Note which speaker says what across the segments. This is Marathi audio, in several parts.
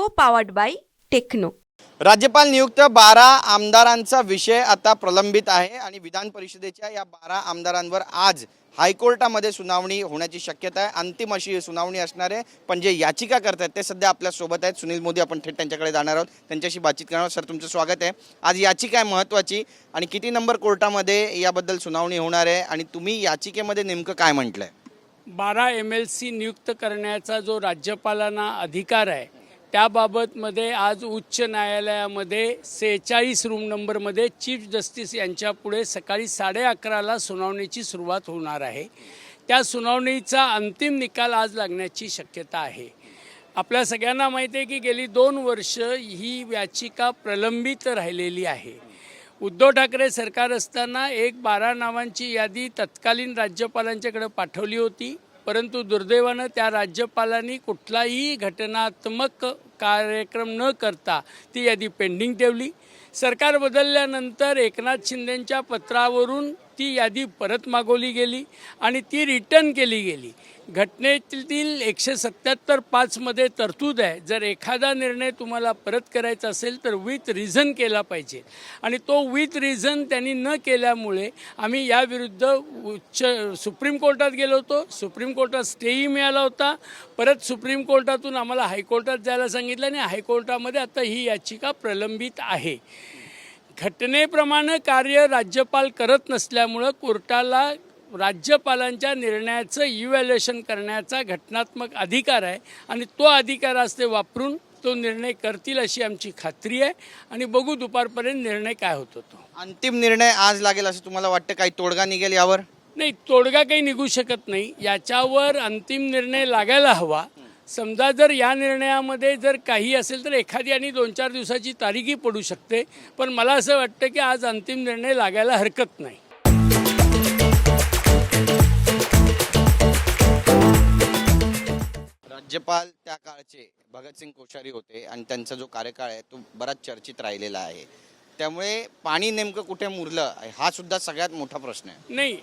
Speaker 1: Powered by techno.
Speaker 2: राज्यपाल नियुक्त 12 आमदारांचा विषय आता प्रलंबित आहे आणि विधान परिषदेच्या या 12 आमदारांवर आज हायकोर्टामध्ये सुनावणी होण्याची शक्यता आहे। अंतिम अशी सुनावणी असणार आहे। पण जे याचिका करतात ते सध्या आपल्या सोबत आहेत। सुनील मोदी, आपण थेट त्यांच्याकडे जाणार आहोत, त्यांच्याशी बातचीत करणार आहोत। सर, तुमचं स्वागत आहे। आज याचिका आहे महत्त्वाची आणि किती नंबर कोर्टामध्ये याबद्दल सुनावणी होणार आहे आणि तुम्ही याचिकेमध्ये नेमकं काय म्हटलंय?
Speaker 3: 12 MLC नियुक्त करण्याचा जो राज्यपालांना अधिकार आहे त्याबाबतमध्ये आज उच्च न्यायालयामध्ये 46 रूम नंबरमध्ये चीफ जस्टिस यांच्या पुढे सकाळी 11:30ला सुनावणीची सुरुवात होणार आहे। त्या सुनावणीचा अंतिम निकाल आज लागण्याची शक्यता आहे। आपल्या सगळ्यांना माहिती आहे की गेली 2 वर्ष ही याचिका प्रलंबित राहिलेली आहे। उद्धव ठाकरे सरकार असताना 12 नावांची यादी तत्कालीन राज्यपालांच्याकडे पाठवली होती, परंतु दुर्दैवानं त्या राज्यपालांनी कुठलाही घटनात्मक कार्यक्रम न करता ती यादी पेंडिंग ठेवली। सरकार बदलल्यानंतर एकनाथ शिंदेंच्या पत्रावरून ती यादी परत मागवली गेली आणि ती रिटर्न केली गेली। घटनेतील 177(5) मध्ये तरतूद आहे, जर एखादा निर्णय तुम्हाला परत करायचा असेल तर विथ रिझन केला पाहिजे आणि तो विथ रिझन त्यांनी न केल्यामुळे आम्ही याविरुद्ध सुप्रीम कोर्टात गेलो होतो। सुप्रीम कोर्टात स्टेही मिळाला होता। परत सुप्रीम कोर्टातून आम्हाला हायकोर्टात जायला सांगितलं आणि हायकोर्टामध्ये आता ही याचिका प्रलंबित आहे। घटनेप्रमाणे कार्य राज्यपाल करत नसल्यामुळं कोर्टाला राज्यपालांच्या निर्णयाचं इव्हॅल्युएशन करण्याचा घटनात्मक अधिकार आहे आणि तो अधिकार आज ते वापरून तो निर्णय करतील अशी आमची खात्री आहे आणि बघू दुपारपर्यंत निर्णय काय होतो। तो
Speaker 2: अंतिम निर्णय आज लागेल असं तुम्हाला वाटतं? काही तोडगा निघेल यावर?
Speaker 3: नाही, तोडगा काही निघू शकत नाही। याच्यावर अंतिम निर्णय लागायला हवा। समजा जर या निर्णयामध्ये जर काही असेल तर एखादी आणि 2-4 दिवसाची तारीखही पडू शकते, पण मला असं वाटतं की आज अंतिम निर्णय लागायला हरकत नाही।
Speaker 2: राज्यपाल त्या काळचे भगतसिंग कोश्यारी होते आणि त्यांचा जो कार्यकाळ आहे तो बराच चर्चित राहिलेला आहे। त्यामुळे पाणी नेमकं कुठे मुरलं हा सुद्धा सगळ्यात मोठा प्रश्न आहे।
Speaker 3: नाही,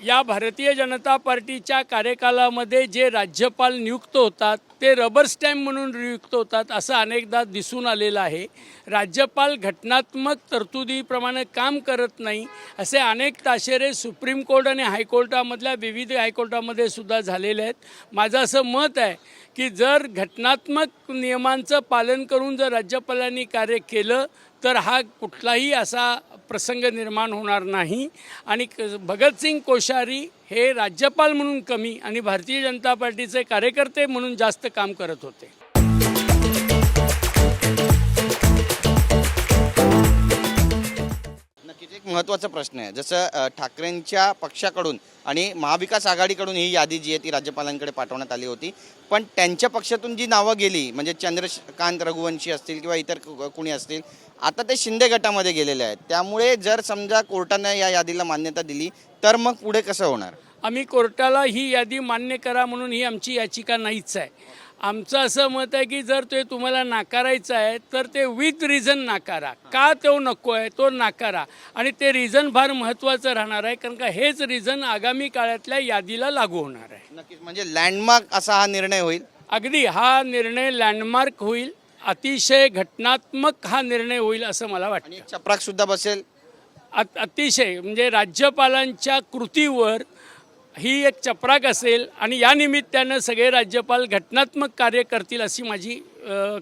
Speaker 3: या भारतीय जनता पार्टीच्या कार्यकालामध्ये जे राज्यपाल नियुक्त होतात ते रबर स्टॅम्प म्हणून नियुक्त होतात असं अनेकदा दिसून आलेलं आहे। राज्यपाल घटनात्मक तरतुदीप्रमाणे काम करत नाही असे अनेक ताशेरे सुप्रीम कोर्ट आणि हायकोर्टामधल्या विविध हायकोर्टामध्ये सुद्धा झालेले आहेत। माझं असं मत आहे की जर घटनात्मक नियमांचं पालन करून जर राज्यपालांनी कार्य केलं तर हा कुठलाही असा प्रसंग निर्माण होणार नाही आणि भगतसिंग कोश्यारी हे राज्यपाल म्हणून कमी आणि भारतीय जनता पार्टीचे कार्यकर्ते म्हणून जास्त काम करत होते।
Speaker 2: नक्कीच एक महत्त्वाचा प्रश्न आहे। जसं ठाकरेंच्या पक्षाकडून आणि महाविकास आघाडीकडून ही यादी जी आहे ती राज्यपालांकडे पाठवण्यात आली होती, पण त्यांच्या पक्षातून जी नावं गेली म्हणजे चंद्रकांत रघुवंशी असतील किंवा इतर कुणी असतील, आता ते शिंदे गटामध्ये गेलेले आहेत। त्यामुळे जर समजा कोर्टाने या यादीला मान्यता दिली तर मग पुढे कसं होणार?
Speaker 3: आम्ही कोर्टाला ही यादी मान्य करा म्हणून ही आमची याचिका नाहीच आहे। आमचं असं मत आहे की जर ते तुम्हाला नाकारायचं आहे तर ते विथ रिझन नाकारा। का तो नको आहे तो नाकारा आणि ते रिझन फार महत्त्वाचं राहणार आहे, कारण का हेच रिझन आगामी काळातल्या यादीला लागू होणार आहे।
Speaker 2: नक्कीच, म्हणजे लँडमार्क असा हा निर्णय होईल।
Speaker 3: अगदी हा निर्णय लँडमार्क होईल, अतिशय घटनात्मक हा निर्णय होईल असं मला वाटतं।
Speaker 2: चपराक सुद्धा बसेल
Speaker 3: अतिशय म्हणजे राज्यपालांच्या कृतीवर ही एक चपराक असेल आणि या निमित्तानं सगळे राज्यपाल घटनात्मक कार्य करतील अशी माझी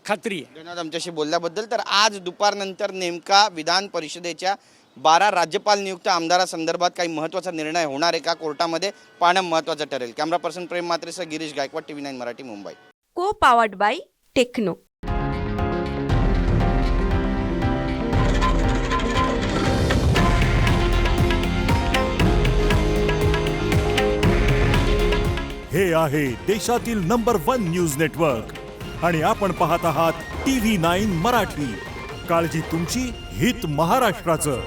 Speaker 3: खात्री आहे।
Speaker 2: धन्यवाद आमच्याशी बोलल्याबद्दल। तर आज दुपारनंतर नेमका विधान परिषदेच्या 12 राज्यपाल नियुक्त आमदारासंदर्भात काही महत्त्वाचा निर्णय होणार आहे का कोर्टामध्ये, पाहणं महत्त्वाचं ठरेल। कॅमेरा पर्सन प्रेम मात्रेसह गिरीश गायकवाड, TV9 मराठी, मुंबई।
Speaker 1: को पावर्ड बाय टेक्नो।
Speaker 4: हे आहे देशातील नंबर 1 न्यूज नेटवर्क आणि आपण पाहत आहात TV9 मराठी। काळजी तुमची, हित महाराष्ट्राचं।